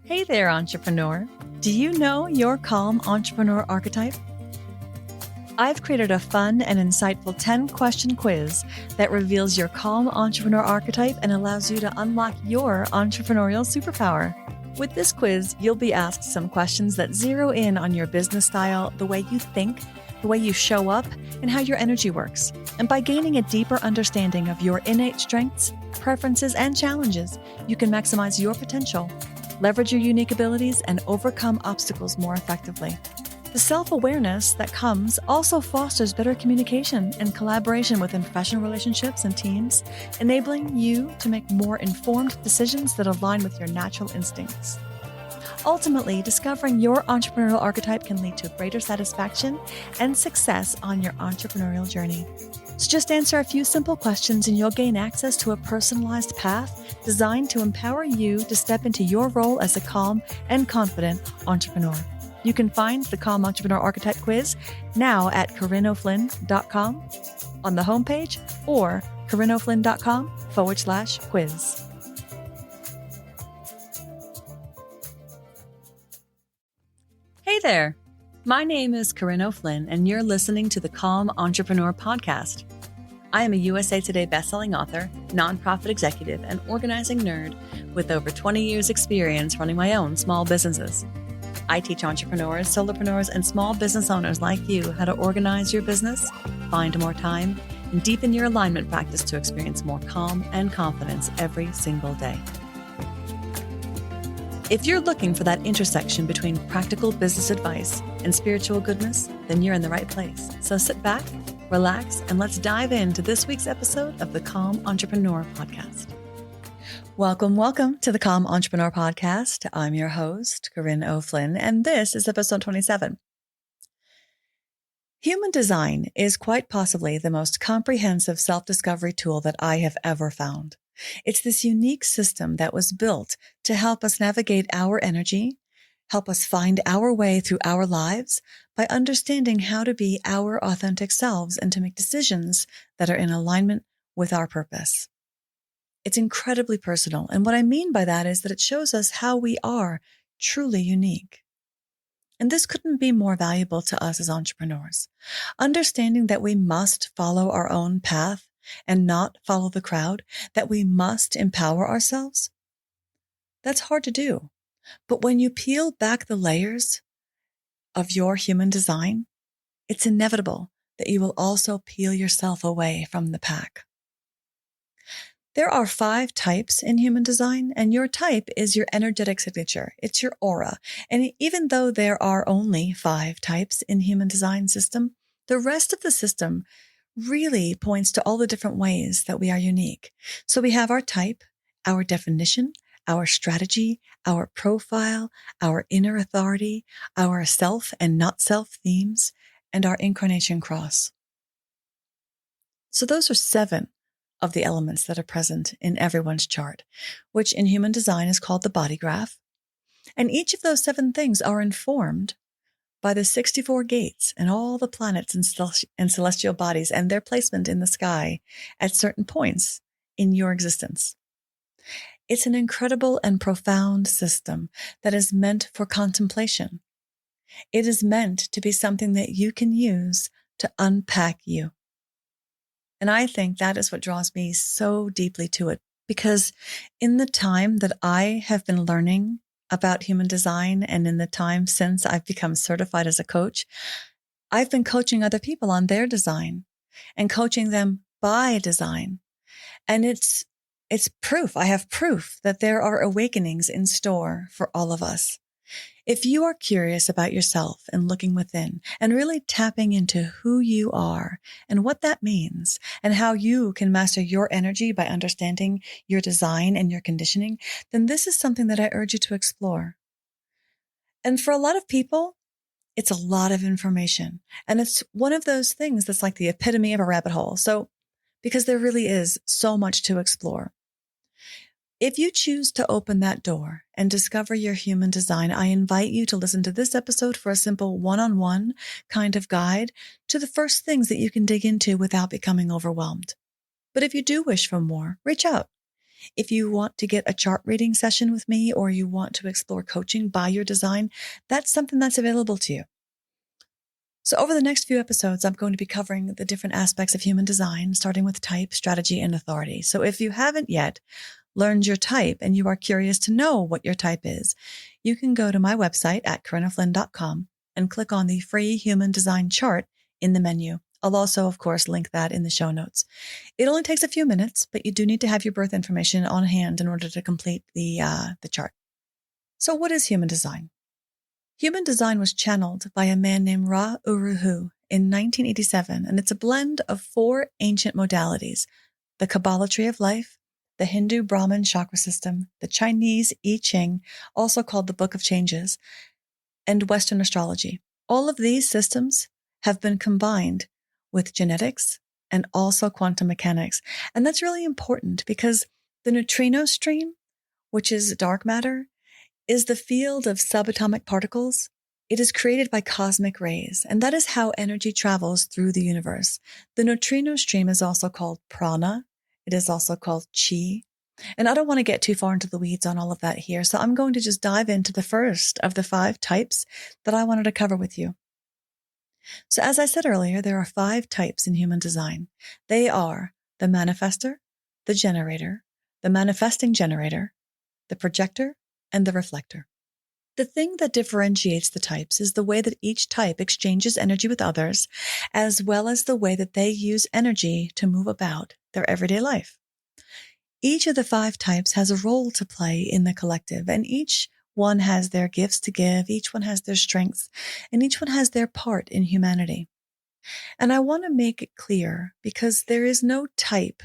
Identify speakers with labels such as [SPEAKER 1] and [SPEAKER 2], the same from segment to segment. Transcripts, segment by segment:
[SPEAKER 1] Hey there, entrepreneur. Do you know your calm entrepreneur archetype? I've created a fun and insightful 10-question quiz that reveals your calm entrepreneur archetype and allows you to unlock your entrepreneurial superpower. With this quiz, you'll be asked some questions that zero in on your business style, the way you think, the way you show up, and how your energy works. And by gaining a deeper understanding of your innate strengths, preferences, and challenges, you can maximize your potential, leverage your unique abilities, and overcome obstacles more effectively. The self-awareness that comes also fosters better communication and collaboration within professional relationships and teams, enabling you to make more informed decisions that align with your natural instincts. Ultimately, discovering your entrepreneurial archetype can lead to greater satisfaction and success on your entrepreneurial journey. So just answer a few simple questions and you'll gain access to a personalized path designed to empower you to step into your role as a calm and confident entrepreneur. You can find the Calm Entrepreneur Archetype Quiz now at CorinneO'Flynn.com on the homepage or CorinneO'Flynn.com/quiz. Hey there. My name is Corinne O'Flynn, and you're listening to the Calm Entrepreneur Podcast. I am a USA Today bestselling author, nonprofit executive, and organizing nerd with over 20 years' experience running my own small businesses. I teach entrepreneurs, solopreneurs, and small business owners like you how to organize your business, find more time, and deepen your alignment practice to experience more calm and confidence every single day. If you're looking for that intersection between practical business advice and spiritual goodness, then you're in the right place. So sit back, relax, and let's dive into this week's episode of the Calm Entrepreneur Podcast. Welcome to the Calm Entrepreneur Podcast. I'm your host, Corinne O'Flynn, and this is episode 27. Human design is quite possibly the most comprehensive self-discovery tool that I have ever found. It's this unique system that was built to help us navigate our energy, help us find our way through our lives by understanding how to be our authentic selves and to make decisions that are in alignment with our purpose. It's incredibly personal, and what I mean by that is that it shows us how we are truly unique. And this couldn't be more valuable to us as entrepreneurs. Understanding that we must follow our own path and not follow the crowd, that we must empower ourselves, that's hard to do. But when you peel back the layers of your human design, it's inevitable that you will also peel yourself away from the pack. There are 5 types in human design, and your type is your energetic signature. It's your aura. And even though there are only 5 types in human design system, the rest of the system really points to all the different ways that we are unique. So we have our type, our definition, our strategy, our profile, our inner authority, our self and not self themes, and our incarnation cross. So those are 7 of the elements that are present in everyone's chart, which in human design is called the body graph. And each of those 7 things are informed by the 64 gates and all the planets and celestial bodies and their placement in the sky at certain points in your existence. It's an incredible and profound system that is meant for contemplation. It is meant to be something that you can use to unpack you. And I think that is what draws me so deeply to it, because in the time that I have been learning about human design and in the time since I've become certified as a coach, I've been coaching other people on their design and coaching them by design. And it's proof. I have proof that there are awakenings in store for all of us. If you are curious about yourself and looking within and really tapping into who you are and what that means and how you can master your energy by understanding your design and your conditioning, then this is something that I urge you to explore. And for a lot of people, it's a lot of information. And it's one of those things that's like the epitome of a rabbit hole. So, because there really is so much to explore. If you choose to open that door and discover your human design, I invite you to listen to this episode for a simple one-on-one kind of guide to the first things that you can dig into without becoming overwhelmed. But if you do wish for more, reach out. If you want to get a chart reading session with me, or you want to explore coaching by your design, that's something that's available to you. So over the next few episodes, I'm going to be covering the different aspects of human design, starting with type, strategy, and authority. So if you haven't yet learned your type and you are curious to know what your type is, you can go to my website at corinaflynn.com and click on the free human design chart in the menu. I'll also, of course, link that in the show notes. It only takes a few minutes, but you do need to have your birth information on hand in order to complete the chart. So what is human design? Human design was channeled by a man named Ra Uru Hu in 1987, and it's a blend of 4 ancient modalities: the Kabbalah tree of life, the Hindu Brahmin chakra system, the Chinese I Ching, also called the Book of Changes, and Western astrology. All of these systems have been combined with genetics and also quantum mechanics. And that's really important because the neutrino stream, which is dark matter, is the field of subatomic particles. It is created by cosmic rays, and that is how energy travels through the universe. The neutrino stream is also called prana. It is also called chi. And I don't want to get too far into the weeds on all of that here, so I'm going to just dive into the first of the 5 types that I wanted to cover with you. So as I said earlier, there are 5 types in human design. They are the manifestor, the generator, the manifesting generator, the projector, and the reflector. The thing that differentiates the types is the way that each type exchanges energy with others, as well as the way that they use energy to move about their everyday life. Each of the 5 types has a role to play in the collective, and each one has their gifts to give, each one has their strengths, and each one has their part in humanity. And I want to make it clear, because there is no type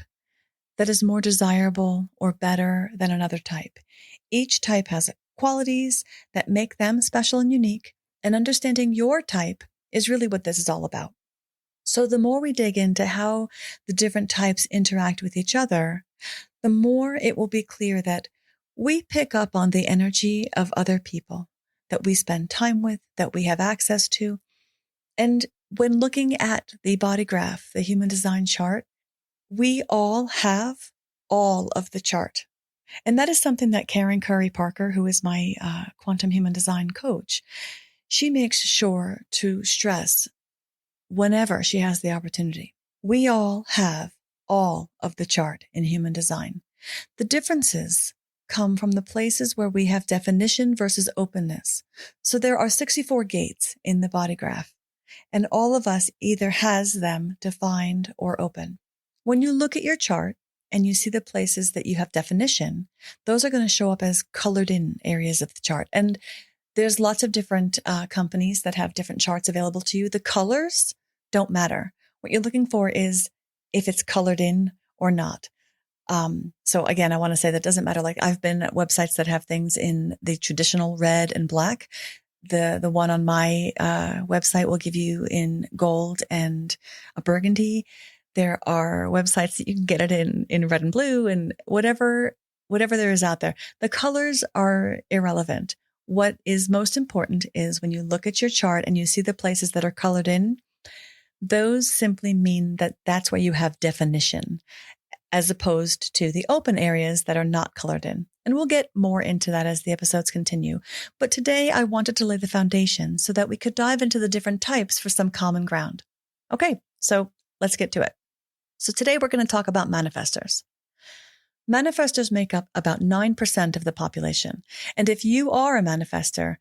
[SPEAKER 1] that is more desirable or better than another type. Each type has qualities that make them special and unique, and understanding your type is really what this is all about. So the more we dig into how the different types interact with each other, the more it will be clear that we pick up on the energy of other people that we spend time with, that we have access to. And when looking at the body graph, the human design chart, we all have all of the chart. And that is something that Karen Curry Parker, who is my quantum human design coach, she makes sure to stress whenever she has the opportunity. We all have all of the chart in human design. The differences come from the places where we have definition versus openness. So there are 64 gates in the body graph, and all of us either has them defined or open. When you look at your chart and you see the places that you have definition, those are going to show up as colored in areas of the chart. And there's lots of different companies that have different charts available to you. The colors don't matter. What you're looking for is if it's colored in or not. So again, I want to say that doesn't matter. Like, I've been at websites that have things in the traditional red and black. The one on my website will give you in gold and a burgundy. There are websites that you can get it in red and blue and whatever there is out there. The colors are irrelevant. What is most important is when you look at your chart and you see the places that are colored in, those simply mean that that's where you have definition, as opposed to the open areas that are not colored in. And we'll get more into that as the episodes continue. But today I wanted to lay the foundation so that we could dive into the different types for some common ground. Okay, so let's get to it. So today we're going to talk about manifestors. Manifestors make up about 9% of the population. And if you are a manifestor,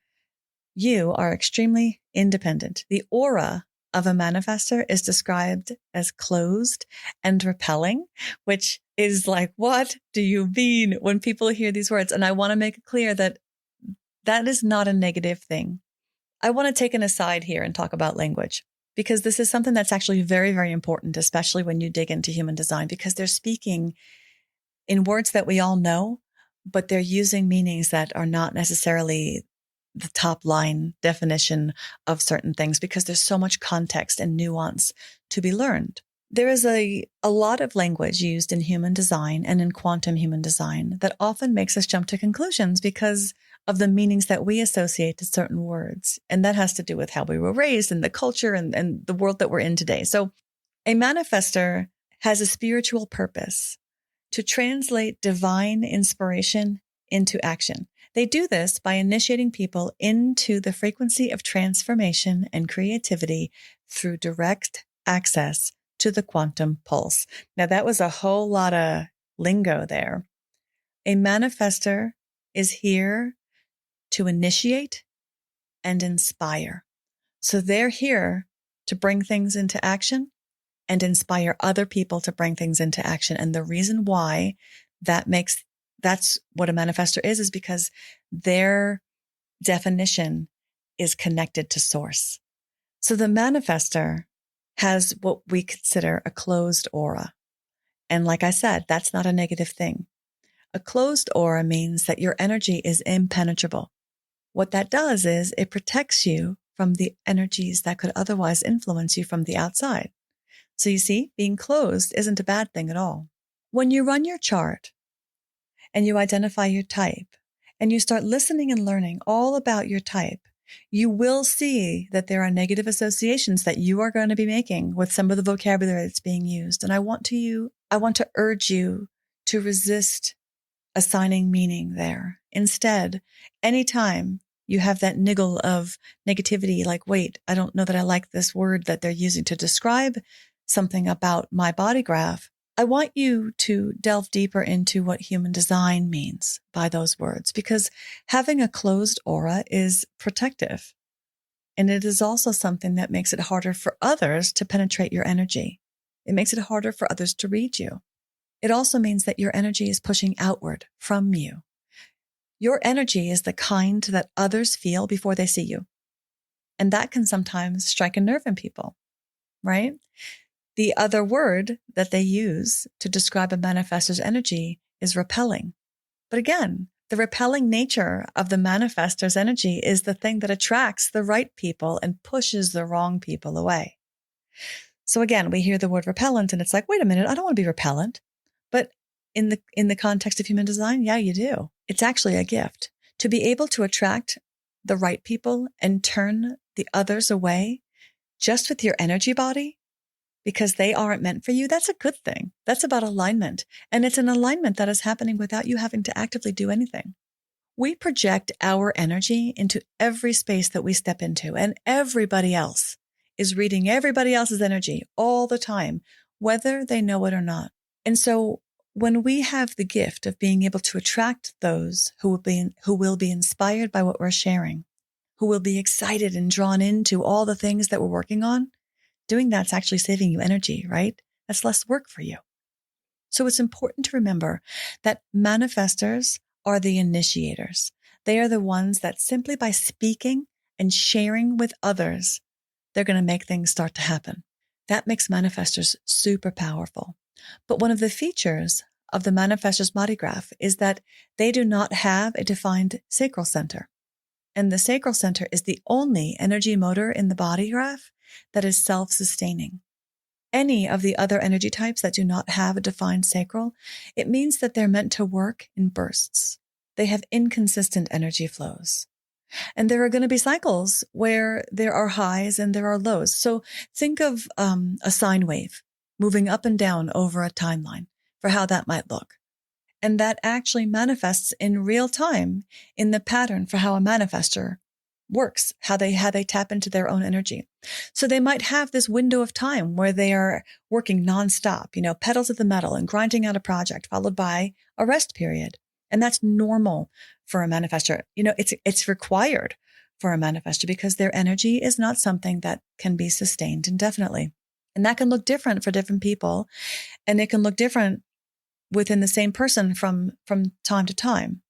[SPEAKER 1] you are extremely independent. The aura of a manifestor is described as closed and repelling, which is like, what do you mean when people hear these words? And I want to make it clear that that is not a negative thing. I want to take an aside here and talk about language, because this is something that's actually very, very important, especially when you dig into human design, because they're speaking in words that we all know, but they're using meanings that are not necessarily the top line definition of certain things, because there's so much context and nuance to be learned. There is a lot of language used in human design and in quantum human design that often makes us jump to conclusions because of the meanings that we associate to certain words. And that has to do with how we were raised and the culture and the world that we're in today. So a manifestor has a spiritual purpose. to translate divine inspiration into action. They do this by initiating people into the frequency of transformation and creativity through direct access to the quantum pulse. Now, that was a whole lot of lingo there. A manifestor is here to initiate and inspire. So they're here to bring things into action and inspire other people to bring things into action. And the reason why that's what a manifestor is because their definition is connected to source. So the manifestor has what we consider a closed aura. And like I said, that's not a negative thing. A closed aura means that your energy is impenetrable. What that does is it protects you from the energies that could otherwise influence you from the outside. So you see, being closed isn't a bad thing at all. When you run your chart and you identify your type and you start listening and learning all about your type, you will see that there are negative associations that you are going to be making with some of the vocabulary that's being used. And I want to urge you to resist assigning meaning there. Instead, anytime you have that niggle of negativity, like, wait, I don't know that I like this word that they're using to describe something about my body graph, I want you to delve deeper into what human design means by those words, because having a closed aura is protective. And it is also something that makes it harder for others to penetrate your energy. It makes it harder for others to read you. It also means that your energy is pushing outward from you. Your energy is the kind that others feel before they see you. And that can sometimes strike a nerve in people, right? The other word that they use to describe a manifestor's energy is repelling. But again, the repelling nature of the manifestor's energy is the thing that attracts the right people and pushes the wrong people away. So again, we hear the word repellent and it's like, wait a minute, I don't want to be repellent. But in the context of human design, yeah, you do. It's actually a gift to be able to attract the right people and turn the others away just with your energy body because they aren't meant for you. That's a good thing. That's about alignment. And it's an alignment that is happening without you having to actively do anything. We project our energy into every space that we step into, and everybody else is reading everybody else's energy all the time, whether they know it or not. And so when we have the gift of being able to attract those who will be inspired by what we're sharing, who will be excited and drawn into all the things that we're working on, doing that's actually saving you energy, right? That's less work for you. So it's important to remember that manifestors are the initiators. They are the ones that simply by speaking and sharing with others, they're going to make things start to happen. That makes manifestors super powerful. But one of the features of the manifestor's body graph is that they do not have a defined sacral center. And the sacral center is the only energy motor in the body graph that is self-sustaining. Any of the other energy types that do not have a defined sacral, it means that they're meant to work in bursts. They have inconsistent energy flows. And there are going to be cycles where there are highs and there are lows. So think of a sine wave moving up and down over a timeline for how that might look. And that actually manifests in real time in the pattern for how a manifestor works, how they tap into their own energy. So they might have this window of time where they are working nonstop, pedal to the metal and grinding out a project, followed by a rest period. And that's normal for a manifestor. It's required for a manifestor because their energy is not something that can be sustained indefinitely. And that can look different for different people. And it can look different within the same person from time to time.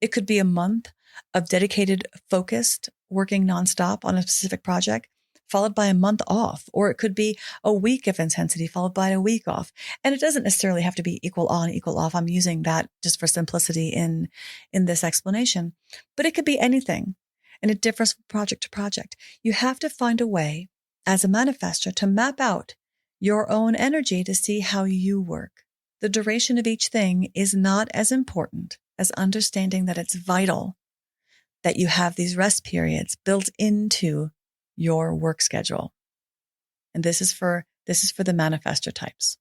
[SPEAKER 1] It could be a month of dedicated, focused, working nonstop on a specific project, followed by a month off. Or it could be a week of intensity, followed by a week off. And it doesn't necessarily have to be equal on, equal off. I'm using that just for simplicity in this explanation. But it could be anything. And it differs from project to project. You have to find a way, as a manifestor, to map out your own energy to see how you work. The duration of each thing is not as important as understanding that it's vital that you have these rest periods built into your work schedule. And this is for the manifestor types.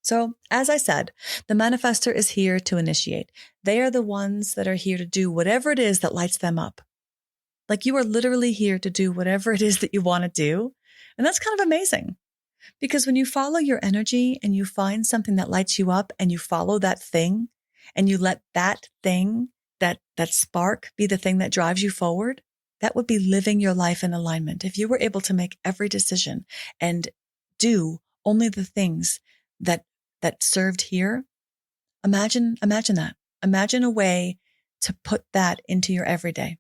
[SPEAKER 1] So, as I said, the manifestor is here to initiate. They are the ones that are here to do whatever it is that lights them up. Like you are literally here to do whatever it is that you want to do. And that's kind of amazing because when you follow your energy and you find something that lights you up and you follow that thing and you let that thing, that spark be the thing that drives you forward, that would be living your life in alignment. If you were able to make every decision and do only the things that served here, imagine that. Imagine a way to put that into your everyday.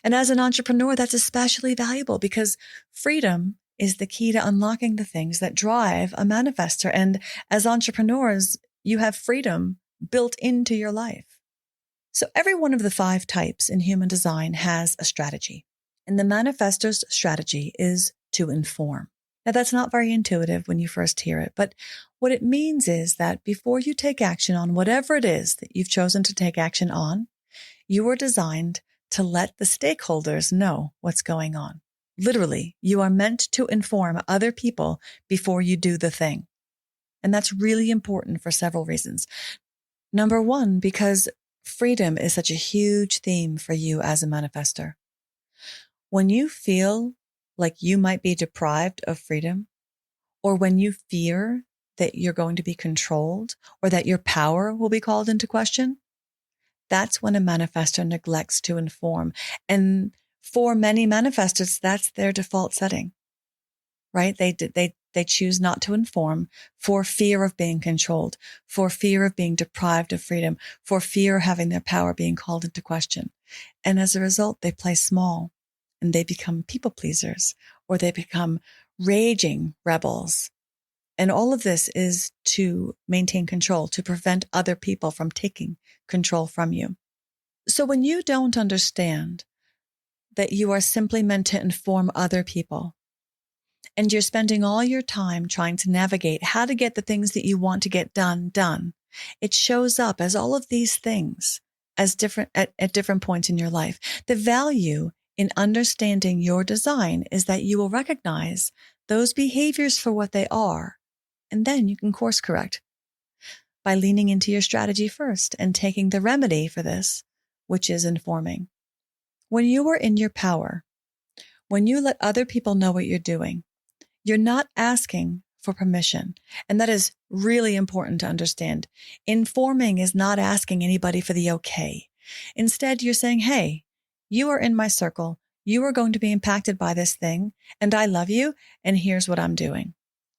[SPEAKER 1] And as an entrepreneur, that's especially valuable because freedom is the key to unlocking the things that drive a manifestor. And as entrepreneurs, you have freedom built into your life. So every one of the 5 types in human design has a strategy. And the manifestor's strategy is to inform. Now, that's not very intuitive when you first hear it, but what it means is that before you take action on whatever it is that you've chosen to take action on, you are designed to let the stakeholders know what's going on. Literally, you are meant to inform other people before you do the thing. And that's really important for several reasons. Number 1, because freedom is such a huge theme for you as a manifestor. When you feel like you might be deprived of freedom, or when you fear that you're going to be controlled or that your power will be called into question, that's when a manifestor neglects to inform. And for many manifestors, that's their default setting, right? They choose not to inform for fear of being controlled, for fear of being deprived of freedom, for fear of having their power being called into question. And as a result, they play small and they become people pleasers or they become raging rebels. And all of this is to maintain control, to prevent other people from taking control from you. So when you don't understand that you are simply meant to inform other people, and you're spending all your time trying to navigate how to get the things that you want to get done, it shows up as all of these things as different at different points in your life. The value in understanding your design is that you will recognize those behaviors for what they are, and then you can course correct by leaning into your strategy first and taking the remedy for this, which is informing. When you are in your power, when you let other people know what you're doing, you're not asking for permission. And that is really important to understand. Informing is not asking anybody for the okay. Instead, you're saying, hey, you are in my circle. You are going to be impacted by this thing, and I love you, and here's what I'm doing.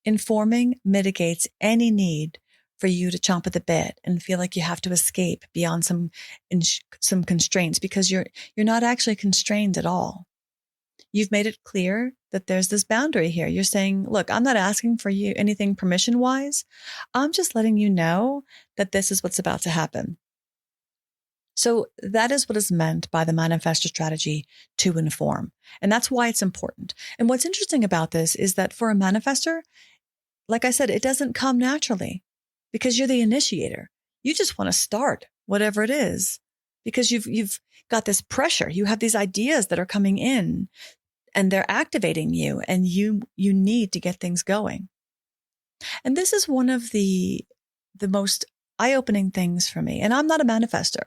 [SPEAKER 1] Informing mitigates any need for you to chomp at the bit and feel like you have to escape beyond some constraints, because you're not actually constrained at all. You've made it clear that there's this boundary here. You're saying, look, I'm not asking for you anything permission wise. I'm just letting you know that this is what's about to happen. So that is what is meant by the Manifestor Strategy, to inform. And that's why it's important. And what's interesting about this is that for a manifestor, like I said, it doesn't come naturally because you're the initiator. You just want to start whatever it is because you've got this pressure. You have these ideas that are coming in and they're activating you, and you need to get things going. And this is one of the most eye-opening things for me. And I'm not a manifestor,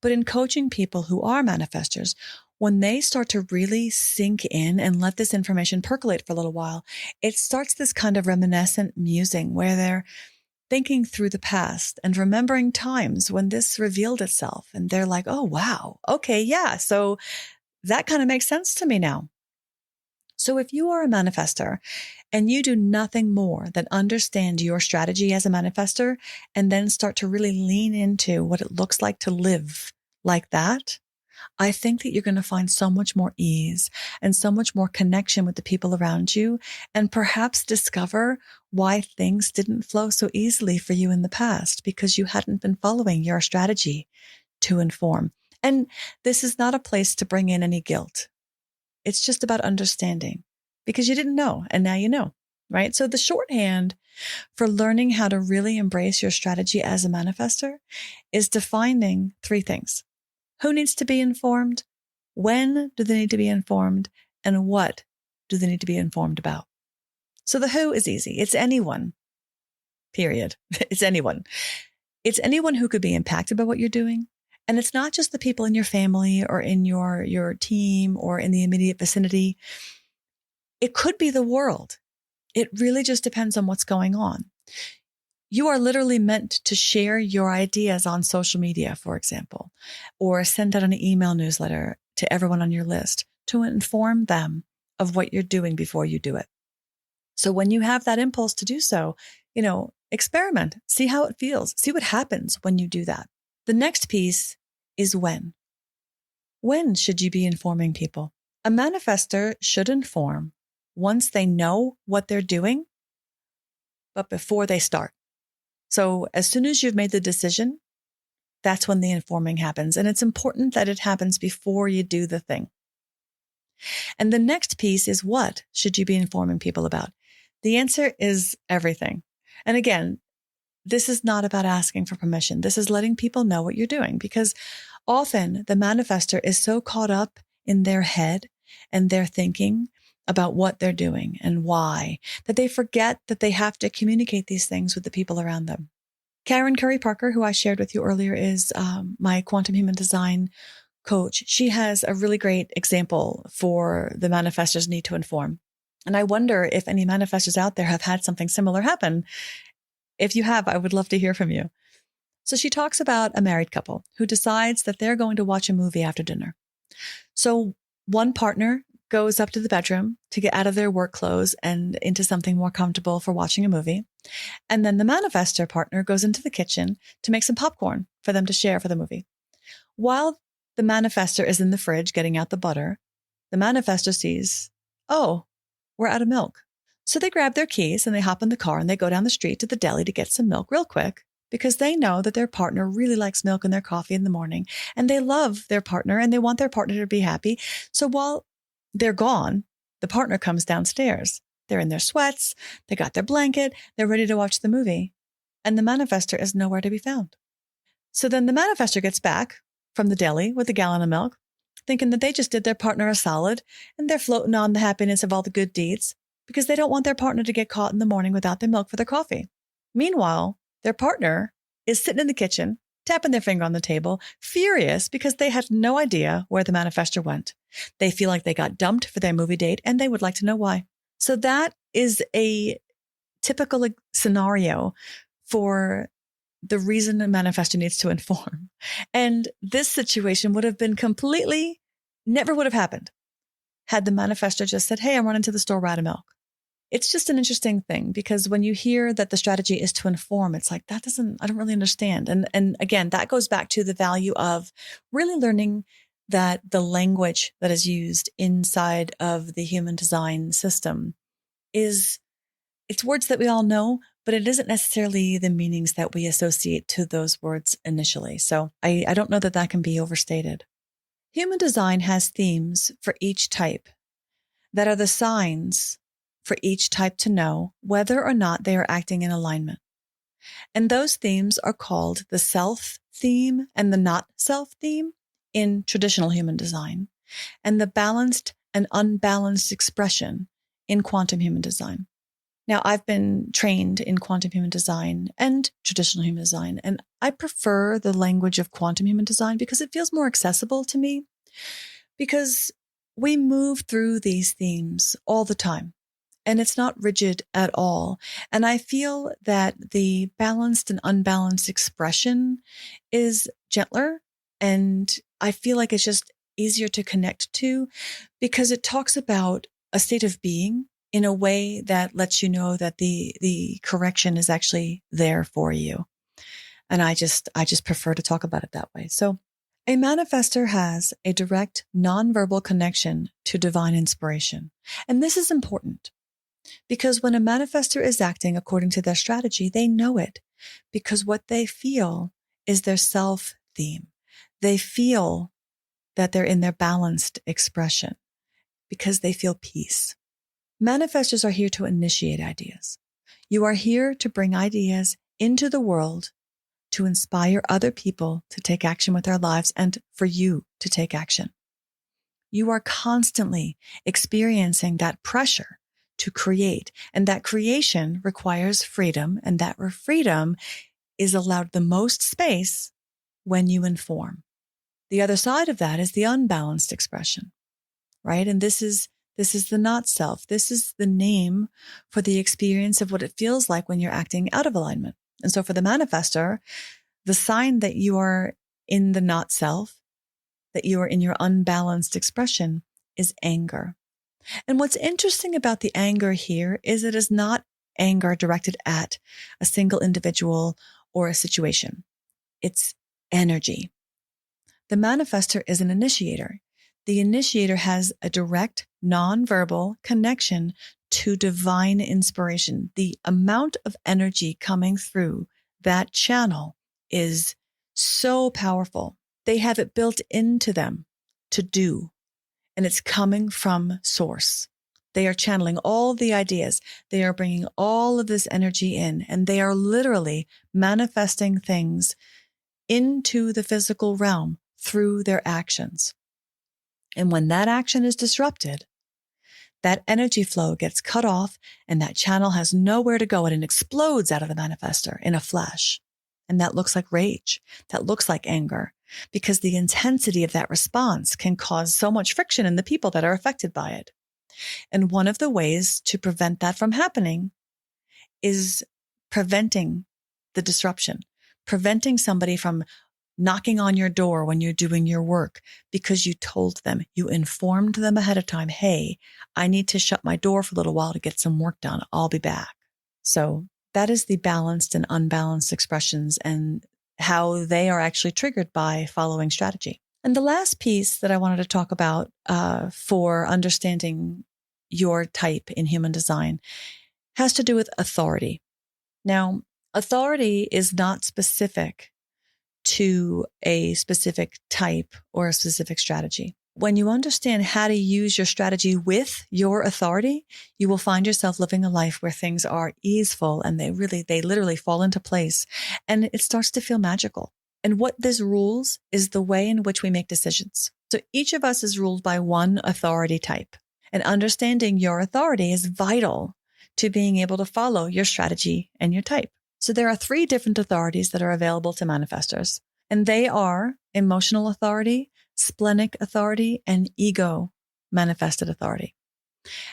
[SPEAKER 1] but in coaching people who are manifestors, when they start to really sink in and let this information percolate for a little while, it starts this kind of reminiscent musing where they're thinking through the past and remembering times when this revealed itself. And they're like, oh, wow. Okay. Yeah. So that kind of makes sense to me now. So if you are a manifestor and you do nothing more than understand your strategy as a manifestor and then start to really lean into what it looks like to live like that, I think that you're going to find so much more ease and so much more connection with the people around you, and perhaps discover why things didn't flow so easily for you in the past because you hadn't been following your strategy to inform. And this is not a place to bring in any guilt. It's just about understanding because you didn't know and now you know, right? So the shorthand for learning how to really embrace your strategy as a manifestor is defining 3 things. Who needs to be informed? When do they need to be informed? And what do they need to be informed about? So the who is easy. It's anyone. period. It's anyone. It's anyone who could be impacted by what you're doing. And it's not just the people in your family or in your team or in the immediate vicinity. It could be the world. It really just depends on what's going on. You are literally meant to share your ideas on social media, for example, or send out an email newsletter to everyone on your list to inform them of what you're doing before you do it. So when you have that impulse to do so, experiment, see how it feels, see what happens when you do that. The next piece is when. When should you be informing people? A manifestor should inform once they know what they're doing, but before they start. So as soon as you've made the decision, that's when the informing happens. And it's important that it happens before you do the thing. And the next piece is, what should you be informing people about? The answer is everything. And again, this is not about asking for permission. This is letting people know what you're doing, because often the manifestor is so caught up in their head and their thinking about what they're doing and why, that they forget that they have to communicate these things with the people around them. Karen Curry Parker, who I shared with you earlier, is my quantum human design coach. She has a really great example for the manifestor's need to inform. And I wonder if any manifestors out there have had something similar happen. If you have, I would love to hear from you. So she talks about a married couple who decides that they're going to watch a movie after dinner. So one partner goes up to the bedroom to get out of their work clothes and into something more comfortable for watching a movie. And then the manifestor partner goes into the kitchen to make some popcorn for them to share for the movie. While the manifestor is in the fridge getting out the butter, the manifestor sees, oh, we're out of milk. So they grab their keys and they hop in the car and they go down the street to the deli to get some milk real quick, because they know that their partner really likes milk in their coffee in the morning, and they love their partner and they want their partner to be happy. So while they're gone, the partner comes downstairs. They're in their sweats, they got their blanket, they're ready to watch the movie, and the manifestor is nowhere to be found. So then the manifestor gets back from the deli with a gallon of milk, thinking that they just did their partner a solid and they're floating on the happiness of all the good deeds, because they don't want their partner to get caught in the morning without their milk for their coffee. Meanwhile, their partner is sitting in the kitchen, tapping their finger on the table, furious because they had no idea where the manifestor went. They feel like they got dumped for their movie date and they would like to know why. So that is a typical scenario for the reason a manifestor needs to inform. And this situation would have been never would have happened had the manifestor just said, hey, I'm running to the store, we're out of milk. It's just an interesting thing, because when you hear that the strategy is to inform, it's like, I don't really understand. And again, that goes back to the value of really learning that the language that is used inside of the human design system it's words that we all know, but it isn't necessarily the meanings that we associate to those words initially. So I don't know that can be overstated. Human design has themes for each type that are the signs for each type to know whether or not they are acting in alignment. And those themes are called the self theme and the not self theme in traditional human design, and the balanced and unbalanced expression in quantum human design. Now, I've been trained in quantum human design and traditional human design, and I prefer the language of quantum human design because it feels more accessible to me, because we move through these themes all the time. And it's not rigid at all. And I feel that the balanced and unbalanced expression is gentler. And I feel like it's just easier to connect to, because it talks about a state of being in a way that lets you know that the correction is actually there for you. And I just prefer to talk about it that way. So a manifestor has a direct nonverbal connection to divine inspiration. And this is important, because when a manifestor is acting according to their strategy, they know it, because what they feel is their self theme. They feel that they're in their balanced expression because they feel peace. Manifestors are here to initiate ideas. You are here to bring ideas into the world to inspire other people to take action with their lives and for you to take action. You are constantly experiencing that pressure to create. And that creation requires freedom, and that freedom is allowed the most space when you inform. The other side of that is the unbalanced expression, right? And this is the not self. This is the name for the experience of what it feels like when you're acting out of alignment. And so for the manifestor, the sign that you are in the not self, that you are in your unbalanced expression, is anger. And what's interesting about the anger here is it is not anger directed at a single individual or a situation. It's energy. The manifestor is an initiator. The initiator has a direct, nonverbal connection to divine inspiration. The amount of energy coming through that channel is so powerful. They have it built into them to do, and it's coming from source. They are channeling all the ideas. They are bringing all of this energy in, and they are literally manifesting things into the physical realm through their actions. And when that action is disrupted, that energy flow gets cut off and that channel has nowhere to go, and it explodes out of the manifestor in a flash. And that looks like rage. That looks like anger, because the intensity of that response can cause so much friction in the people that are affected by it. And one of the ways to prevent that from happening is preventing the disruption, preventing somebody from knocking on your door when you're doing your work because you told them, you informed them ahead of time, hey, I need to shut my door for a little while to get some work done. I'll be back. So that is the balanced and unbalanced expressions and how they are actually triggered by following strategy. And the last piece that I wanted to talk about for understanding your type in human design has to do with authority. Now, authority is not specific to a specific type or a specific strategy. When you understand how to use your strategy with your authority, you will find yourself living a life where things are easeful and they literally fall into place, and it starts to feel magical. And what this rules is the way in which we make decisions. So each of us is ruled by one authority type, and understanding your authority is vital to being able to follow your strategy and your type. So there are 3 different authorities that are available to manifestors, and they are emotional authority, splenic authority, and ego manifested authority.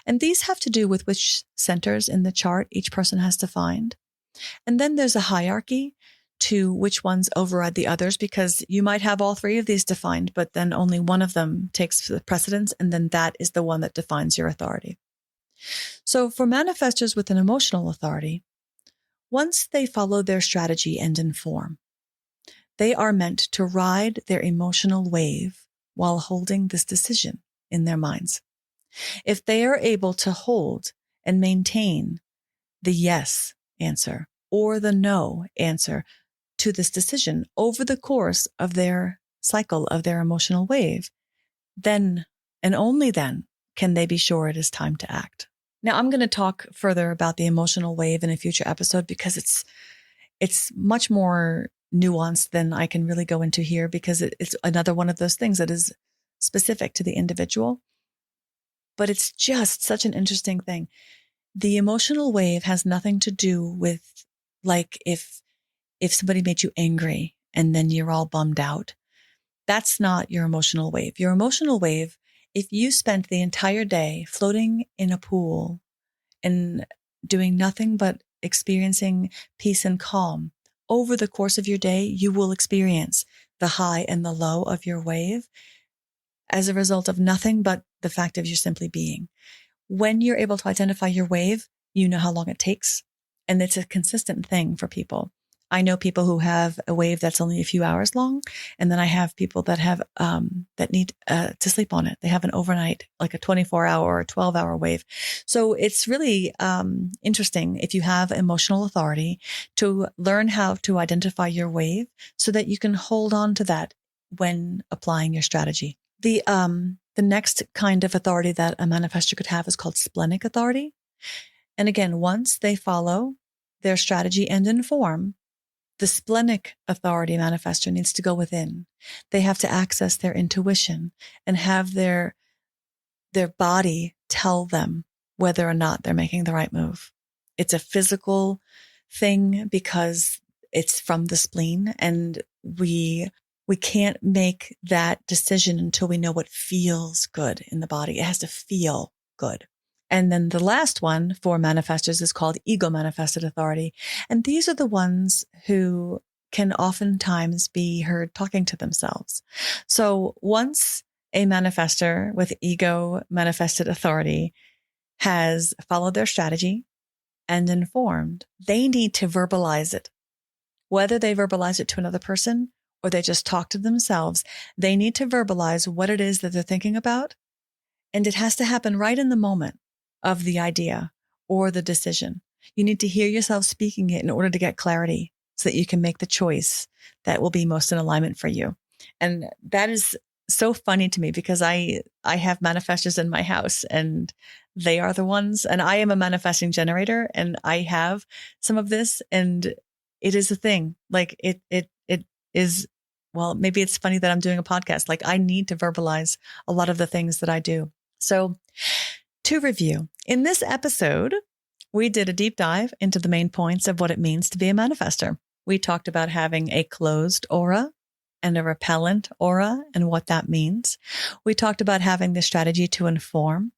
[SPEAKER 1] And these have to do with which centers in the chart each person has to find. And then there's a hierarchy to which ones override the others, because you might have all 3 of these defined, but then only one of them takes the precedence, and then that is the one that defines your authority. So for manifestors with an emotional authority, once they follow their strategy and inform, they are meant to ride their emotional wave while holding this decision in their minds. If they are able to hold and maintain the yes answer or the no answer to this decision over the course of their cycle of their emotional wave, then and only then can they be sure it is time to act. Now, I'm going to talk further about the emotional wave in a future episode because it's much more nuanced than I can really go into here, because it's another one of those things that is specific to the individual. But it's just such an interesting thing. The emotional wave has nothing to do with, like, if somebody made you angry and then you're all bummed out. That's not your emotional wave. Your emotional wave, if you spent the entire day floating in a pool and doing nothing but experiencing peace and calm, over the course of your day, you will experience the high and the low of your wave as a result of nothing but the fact of you simply being. When you're able to identify your wave, you know how long it takes, and it's a consistent thing for people. I know people who have a wave that's only a few hours long, and then I have people that have that need to sleep on it. They have an overnight, like a 24-hour or 12-hour wave. So it's really interesting, if you have emotional authority, to learn how to identify your wave so that you can hold on to that when applying your strategy. The next kind of authority that a manifestor could have is called splenic authority. And again, once they follow their strategy and inform, the splenic authority manifestor needs to go within. They have to access their intuition and have their body tell them whether or not they're making the right move. It's a physical thing because it's from the spleen, and we can't make that decision until we know what feels good in the body. It has to feel good. And then the last one for manifestors is called ego manifested authority. And these are the ones who can oftentimes be heard talking to themselves. So once a manifestor with ego manifested authority has followed their strategy and informed, they need to verbalize it. Whether they verbalize it to another person or they just talk to themselves, they need to verbalize what it is that they're thinking about. And it has to happen right in the moment of the idea or the decision. You need to hear yourself speaking it in order to get clarity so that you can make the choice that will be most in alignment for you. And that is so funny to me because I have manifestors in my house, and they are the ones, and I am a manifesting generator, and I have some of this, and it is a thing. Like it is, well, maybe it's funny that I'm doing a podcast. Like I need to verbalize a lot of the things that I do. So to review, in this episode, we did a deep dive into the main points of what it means to be a manifestor. We talked about having a closed aura and a repellent aura and what that means. We talked about having the strategy to inform.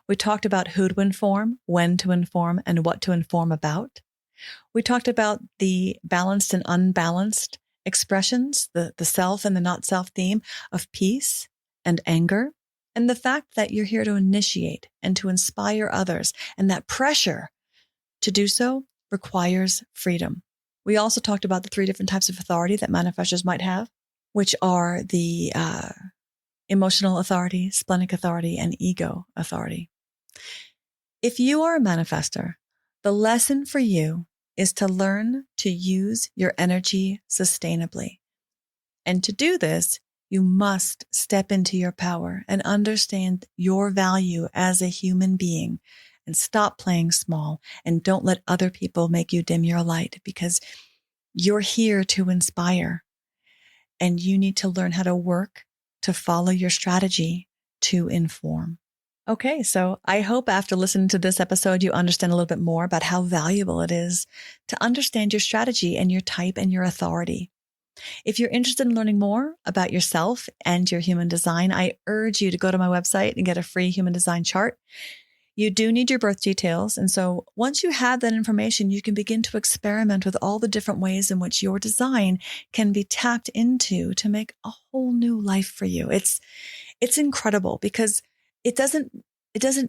[SPEAKER 1] We talked about who to inform, when to inform, and what to inform about. We talked about the balanced and unbalanced expressions, the self and the not self theme of peace and anger, and the fact that you're here to initiate and to inspire others, and that pressure to do so requires freedom. We also talked about the 3 different types of authority that manifestors might have, which are the emotional authority, splenic authority, and ego authority. If you are a manifestor, the lesson for you is to learn to use your energy sustainably. And to do this, you must step into your power and understand your value as a human being and stop playing small, and don't let other people make you dim your light, because you're here to inspire and you need to learn how to work to follow your strategy to inform. Okay, so I hope after listening to this episode, you understand a little bit more about how valuable it is to understand your strategy and your type and your authority. If you're interested in learning more about yourself and your human design, I urge you to go to my website and get a free human design chart. You do need your birth details. And so once you have that information, you can begin to experiment with all the different ways in which your design can be tapped into to make a whole new life for you. It's incredible because it doesn't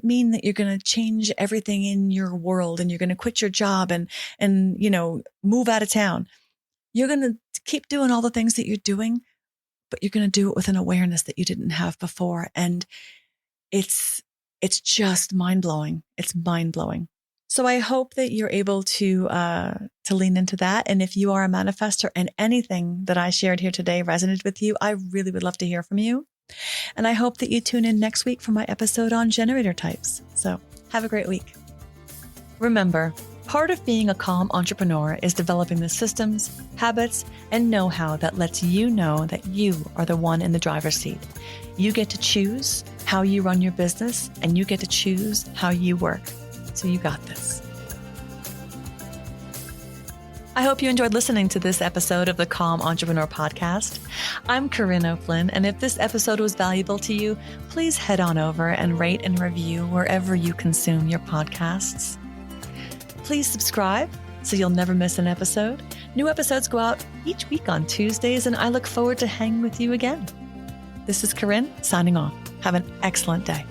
[SPEAKER 1] mean that you're going to change everything in your world and you're going to quit your job and move out of town. You're going to keep doing all the things that you're doing, but you're going to do it with an awareness that you didn't have before. And it's just mind-blowing. It's mind-blowing. So I hope that you're able to lean into that. And if you are a manifestor and anything that I shared here today resonated with you, I really would love to hear from you. And I hope that you tune in next week for my episode on generator types. So have a great week. Remember, part of being a calm entrepreneur is developing the systems, habits, and know-how that lets you know that you are the one in the driver's seat. You get to choose how you run your business, and you get to choose how you work. So you got this. I hope you enjoyed listening to this episode of the Calm Entrepreneur Podcast. I'm Corinne O'Flynn, and if this episode was valuable to you, please head on over and rate and review wherever you consume your podcasts. Please subscribe so you'll never miss an episode. New episodes go out each week on Tuesdays, and I look forward to hanging with you again. This is Corinne signing off. Have an excellent day.